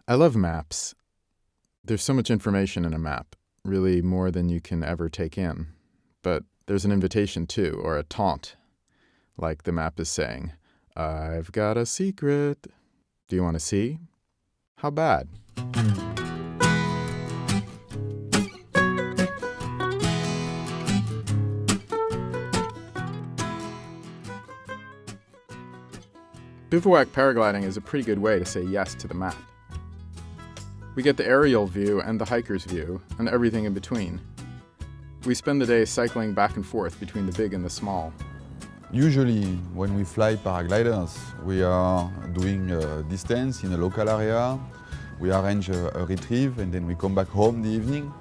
I love maps. There's so much information in a map, really more than you can ever take in. But there's an invitation too, or a taunt, like the map is saying, "I've got a secret. Do you want to see? How bad?" Bivouac paragliding is a pretty good way to say yes to the map. We get the aerial view and the hiker's view, and everything in between. We spend the day cycling back and forth between the big and the small. Usually, when we fly paragliders, we are doing a distance in a local area. We arrange a retrieve, and then we come back home in the evening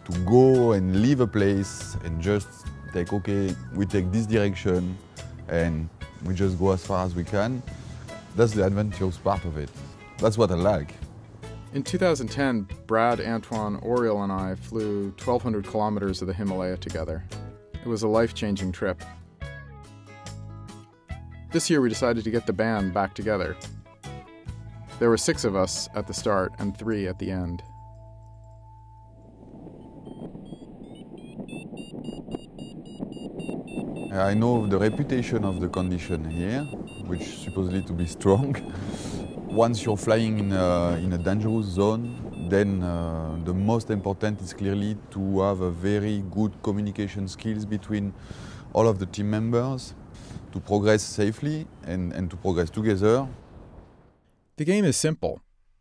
to go and leave a place and just take, okay, we take this direction, and we just go as far as we can. That's the adventurous part of it. That's what I like. In 2010, Brad, Antoine, Oriel, and I flew 1,200 kilometers of the Himalaya together. It was a life-changing trip. This year we decided to get the band back together. There were 6 of us at the start and 3 at the end. I know the reputation of the condition here, which is supposedly to be strong. Once you're flying in a dangerous zone, then the most important is clearly to have a very good communication skills between all of the team members to progress safely and to progress together. The game is simple.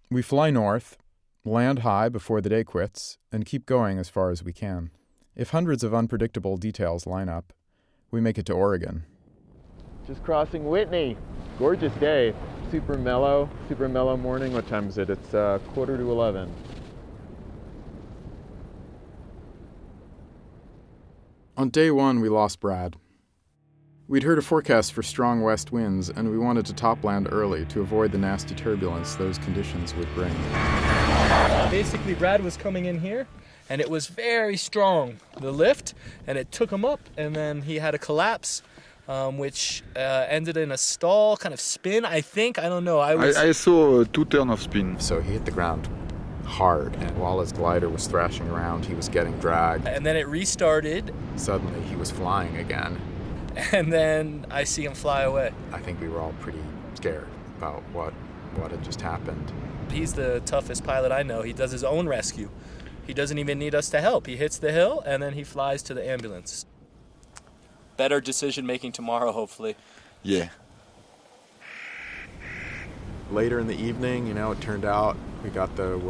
We fly north, land high before the day quits, and keep going as far as we can. If hundreds of unpredictable details line up, we make it to Oregon. Just crossing Whitney. Gorgeous day. Super mellow morning. What time is it? It's 10:45. On day 1, we lost Brad. We'd heard a forecast for strong west winds, and we wanted to top land early to avoid the nasty turbulence those conditions would bring. Basically, Brad was coming in here, and it was very strong, the lift, and it took him up, and then he had a collapse, which ended in a stall, kind of spin, I think. I don't know. I saw 2 turns of spin. So he hit the ground hard, and while his glider was thrashing around, he was getting dragged. And then it restarted. Suddenly, he was flying again. And then I see him fly away. I think we were all pretty scared about what had just happened. He's the toughest pilot I know. He does his own rescue. He doesn't even need us to help. He hits the hill, and then he flies to the ambulance. Better decision making tomorrow, hopefully. Yeah. Later in the evening, it turned out we got the word